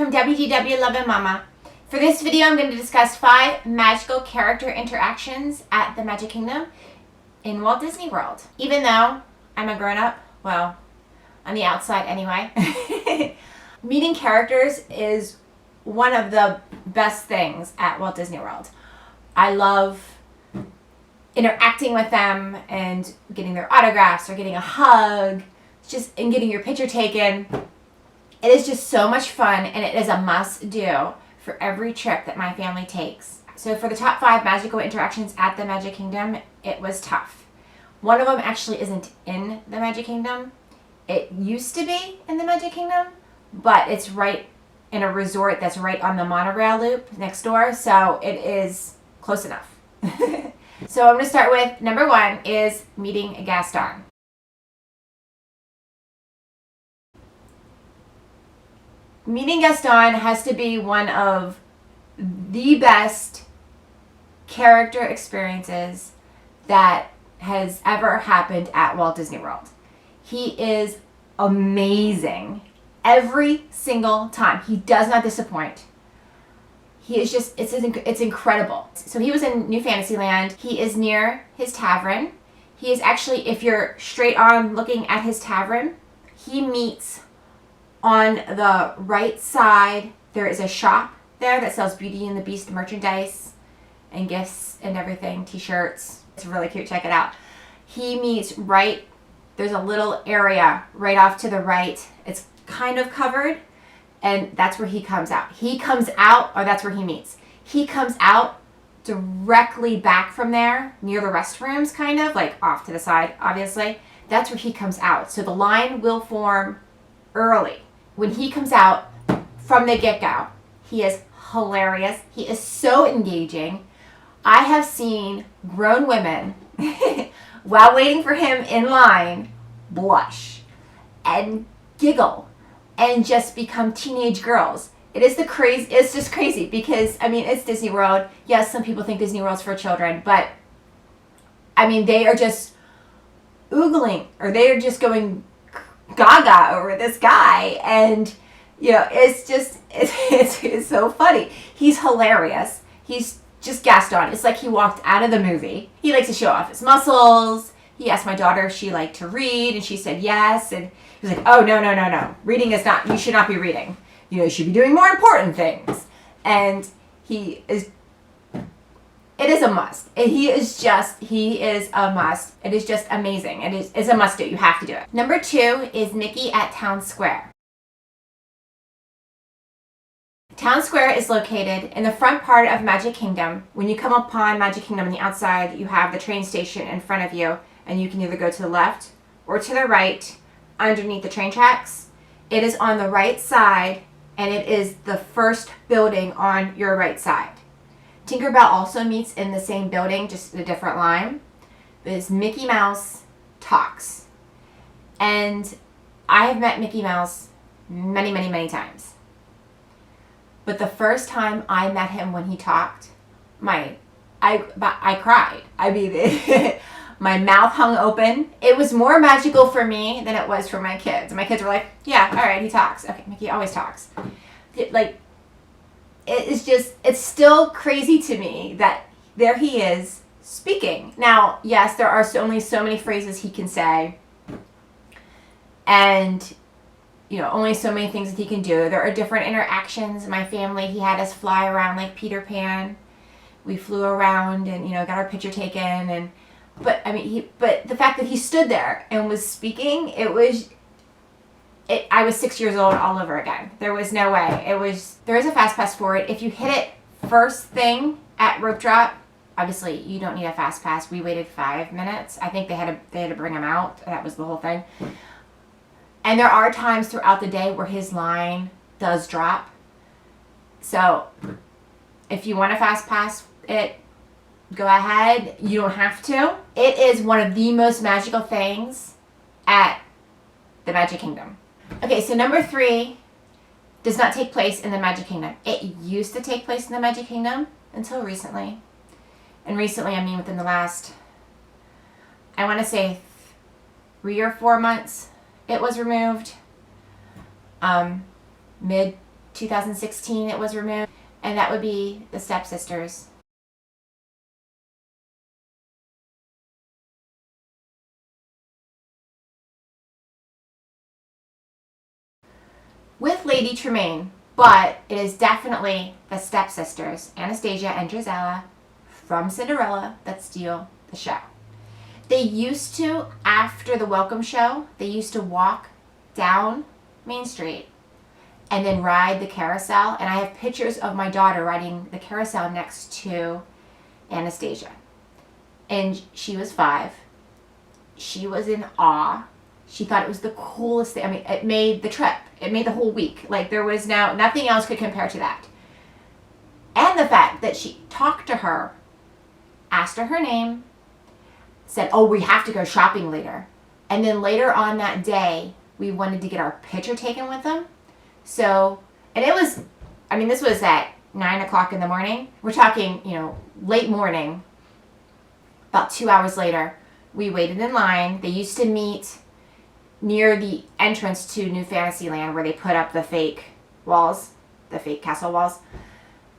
from WDW Lovin' Mama. For this video, I'm going to discuss 5 magical character interactions at the Magic Kingdom in Walt Disney World. Even though I'm a grown-up, well, on the outside anyway, meeting characters is one of the best things at Walt Disney World. I love interacting with them and getting their autographs or getting a hug, and getting your picture taken. It is just so much fun, and it is a must-do for every trip that my family takes. So for the top 5 magical interactions at the Magic Kingdom, it was tough. One of them actually isn't in the Magic Kingdom. It used to be in the Magic Kingdom, but it's right in a resort that's right on the monorail loop next door, so it is close enough. So I'm going to start with number 1 is meeting Gaston. Meeting Gaston has to be one of the best character experiences that has ever happened at Walt Disney World. He is amazing every single time. He does not disappoint. He is just, it's incredible. So he was in New Fantasyland. He is near his tavern. He is actually, if you're straight on looking at his tavern, he meets on the right side. There is a shop there that sells Beauty and the Beast merchandise and gifts and everything, t-shirts. It's really cute, check it out. He meets right, there's a little area right off to the right. It's kind of covered, and that's where he comes out. He comes out, or that's where he meets. He comes out directly back from there, near the restrooms, kind of, like off to the side, obviously. That's where he comes out. So the line will form early. When he comes out from the get-go, he is hilarious. He is so engaging. I have seen grown women, while waiting for him in line, blush and giggle and just become teenage girls. It's just crazy because, I mean, it's Disney World. Yes, some people think Disney World's for children, but I mean, they are just oogling, or they are just going gaga over this guy, and you know, it's so funny. He's hilarious. He's just Gaston. It's like he walked out of the movie. He likes to show off his muscles. He asked my daughter if she liked to read, and she said yes, and he was like, oh, no. Reading is not, you should not be reading. You know, you should be doing more important things. And it is a must. He is a must. It is just amazing. It's a must do. You have to do it. Number 2 is Mickey at Town Square. Town Square is located in the front part of Magic Kingdom. When you come upon Magic Kingdom on the outside, you have the train station in front of you, and you can either go to the left or to the right underneath the train tracks. It is on the right side, and it is the first building on your right side. Tinkerbell also meets in the same building, just a different line. Because Mickey Mouse talks. And I have met Mickey Mouse many, many, many times. But the first time I met him when he talked, I cried. I mean, my mouth hung open. It was more magical for me than it was for my kids. And my kids were like, yeah, all right, he talks. Okay, Mickey always talks. It's still crazy to me that there he is speaking. Now, yes, there are only so many phrases he can say, and you know, only so many things that he can do. There are different interactions. My family, he had us fly around like Peter Pan. We flew around and, you know, got our picture taken, but the fact that he stood there and was speaking, I was 6 years old all over again. There was no way. There is a Fastpass for it. If you hit it first thing at rope drop, obviously you don't need a Fastpass. We waited 5 minutes. I think they had to bring him out. That was the whole thing. And there are times throughout the day where his line does drop. So if you want to Fastpass it, go ahead. You don't have to. It is one of the most magical things at the Magic Kingdom. Okay, so number 3 does not take place in the Magic Kingdom. It used to take place in the Magic Kingdom until recently. And recently, I mean within the last, I want to say 3 or 4 months, it was removed. 2016 it was removed, and that would be the Stepsisters. With Lady Tremaine, but it is definitely the stepsisters, Anastasia and Della, from Cinderella, that steal the show. They used to, after the welcome show, they used to walk down Main Street and then ride the carousel. And I have pictures of my daughter riding the carousel next to Anastasia. And she was 5. She was in awe. She thought it was the coolest thing. I mean, it made the trip. It made the whole week. Like, there was now nothing else could compare to that. And the fact that she talked to her, asked her her name, said, oh, we have to go shopping later. And then later on that day, we wanted to get our picture taken with them. So, and it was, I mean, this was at 9 o'clock in the morning. We're talking, late morning. About 2 hours later, we waited in line. They used to meet near the entrance to New Fantasyland where they put up the fake walls, the fake castle walls.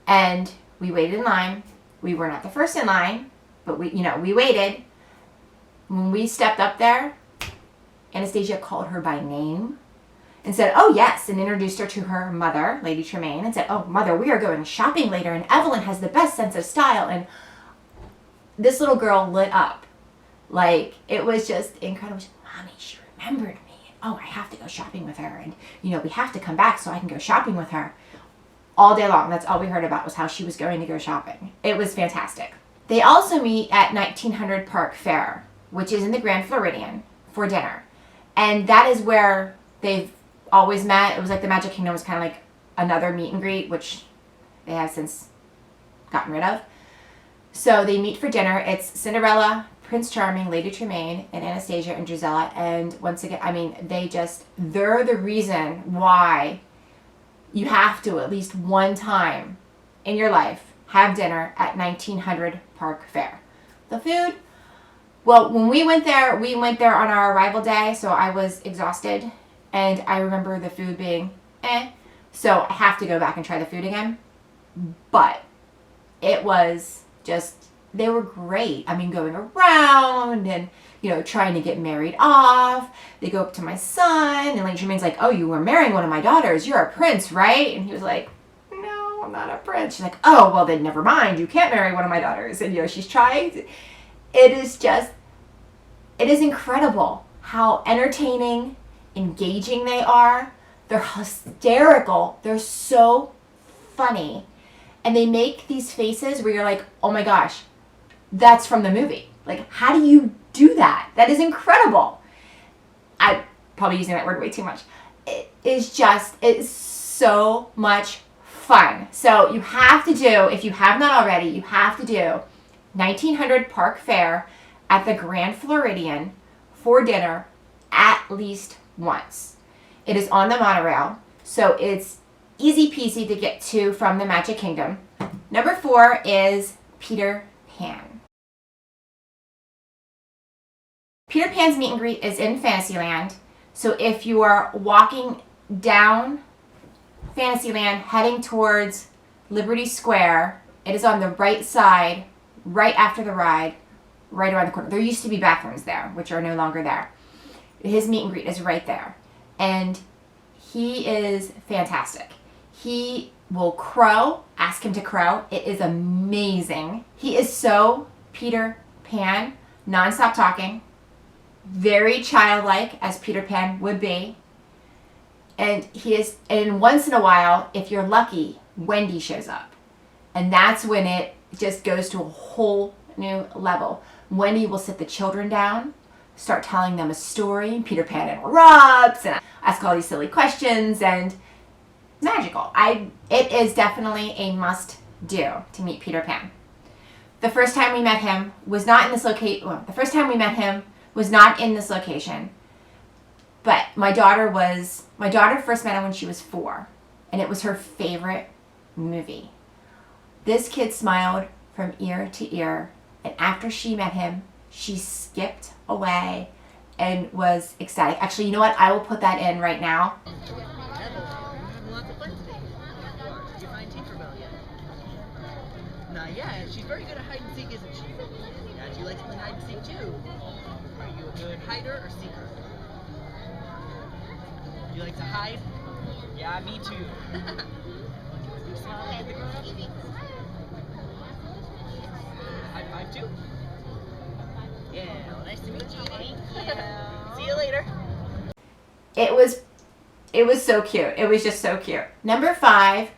And we waited in line. We were not the first in line, but we waited. When we stepped up there, Anastasia called her by name and said, oh yes, and introduced her to her mother, Lady Tremaine, and said, oh mother, we are going shopping later, and Evelyn has the best sense of style. And this little girl lit up. Like, it was just incredible. Mommy, she remembered me. Oh, I have to go shopping with her. And, we have to come back so I can go shopping with her. All day long, that's all we heard about was how she was going to go shopping. It was fantastic. They also meet at 1900 Park Fair, which is in the Grand Floridian, for dinner. And that is where they've always met. It was like the Magic Kingdom was kind of like another meet and greet, which they have since gotten rid of. So they meet for dinner. It's Cinderella, Prince Charming, Lady Tremaine, and Anastasia and Della. And once again, I mean, they're the reason why you have to, at least one time in your life, have dinner at 1900 Park Fair. The food, well, when we went there on our arrival day, so I was exhausted. And I remember the food being so I have to go back and try the food again. But it was just, they were great. I mean, going around and, trying to get married off. They go up to my son, and Lady Tremaine's like, oh, you were marrying one of my daughters. You're a prince, right? And he was like, no, I'm not a prince. She's like, oh, well, then never mind. You can't marry one of my daughters. And, she's trying. It is incredible how entertaining, engaging they are. They're hysterical. They're so funny. And they make these faces where you're like, oh my gosh, that's from the movie. Like, how do you do that? That is incredible. I'm probably using that word way too much. It's so much fun. So you have to do, if you have not already, you have to do 1900 Park Fair at the Grand Floridian for dinner at least once. It is on the monorail, so it's easy peasy to get to from the Magic Kingdom. Number 4 is Peter Pan. Peter Pan's meet and greet is in Fantasyland. So if you are walking down Fantasyland heading towards Liberty Square, it is on the right side, right after the ride, right around the corner. There used to be bathrooms there, which are no longer there. His meet and greet is right there. And he is fantastic. He will crow, ask him to crow. It is amazing. He is so Peter Pan, nonstop talking, very childlike, as Peter Pan would be. And once in a while, if you're lucky, Wendy shows up. And that's when it just goes to a whole new level. Wendy will sit the children down, start telling them a story. Peter Pan interrupts and ask all these silly questions, and magical. It is definitely a must do to meet Peter Pan. The first time we met him was not in this location. Well, the first time we met him was not in this location. But my daughter first met him when she was 4, and it was her favorite movie. This kid smiled from ear to ear, and after she met him, she skipped away and was ecstatic. Actually, you know what? I will put that in right now. Not yet. She's very good at hide and seek, isn't she? Yeah, she likes to play hide and seek too. Are you a good hider or seeker? You like to hide? Yeah, me too. High five too? Yeah, well, nice to meet you. Thank you. See you later. It was so cute. It was just so cute. Number 5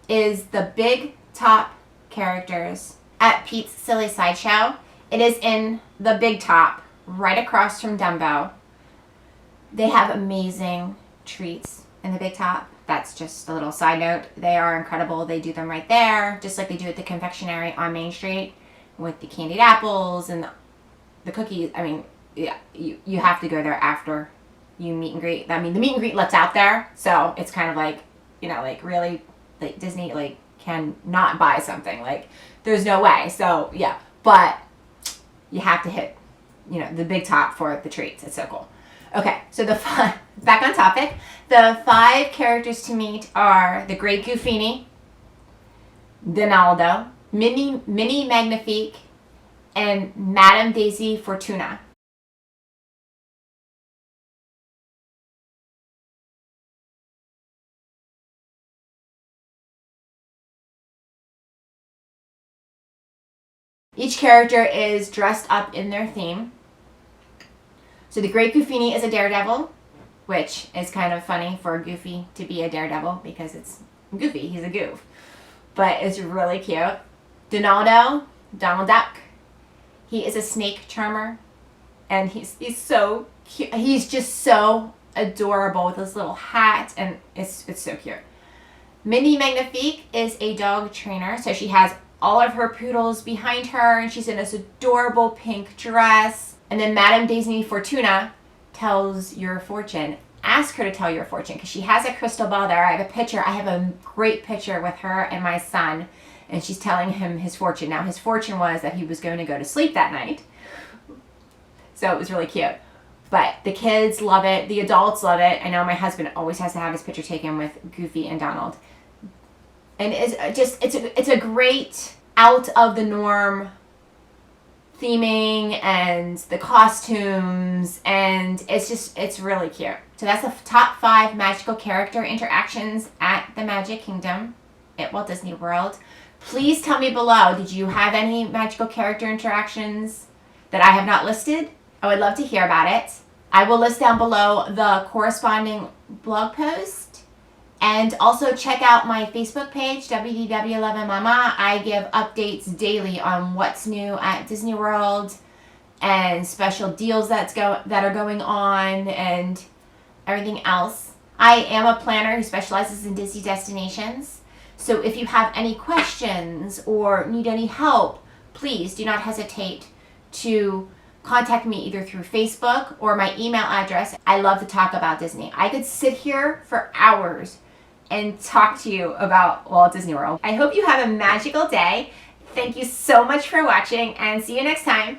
is the Big Top characters at Pete's Silly Sideshow. It is in the Big Top, right across from Dumbo. They have amazing treats in the Big Top. That's just a little side note. They are incredible. They do them right there, just like they do at the confectionery on Main Street with the candied apples and the cookies. I mean, yeah, you have to go there after you meet and greet. I mean, the meet and greet lets out there, so it's kind of like, you know, like really, like Disney like can not buy something. Like there's no way. So yeah, but you have to hit, you know, the Big Top for the treats. It's so cool. Okay, so back on topic. The 5 characters to meet are the Great Goofini, Donaldo, Minnie Magnifique, and Madame Daisy Fortuna. Each character is dressed up in their theme. So the Great Goofini is a daredevil, which is kind of funny for Goofy to be a daredevil because it's Goofy. He's a goof. But it's really cute. Donald Duck. He is a snake charmer. And he's so cute. He's just so adorable with his little hat. And it's so cute. Minnie Magnifique is a dog trainer. So she has all of her poodles behind her. And she's in this adorable pink dress. And then Madame Daisy Fortuna tells your fortune. Ask her to tell your fortune because she has a crystal ball there. I have a picture. I have a great picture with her and my son. And she's telling him his fortune. Now, his fortune was that he was going to go to sleep that night. So it was really cute. But the kids love it. The adults love it. I know my husband always has to have his picture taken with Goofy and Donald. And it's a great out of the norm theming and the costumes, and it's really cute. So that's the top 5 magical character interactions at the Magic Kingdom at Walt Disney World. Please tell me below, did you have any magical character interactions that I have not listed? I would love to hear about it. I will list down below the corresponding blog post. And also check out my Facebook page, WDW11Mama. I give updates daily on what's new at Disney World and special deals that are going on and everything else. I am a planner who specializes in Disney destinations. So if you have any questions or need any help, please do not hesitate to contact me either through Facebook or my email address. I love to talk about Disney. I could sit here for hours and talk to you about Walt Disney World. I hope you have a magical day. Thank you so much for watching and see you next time.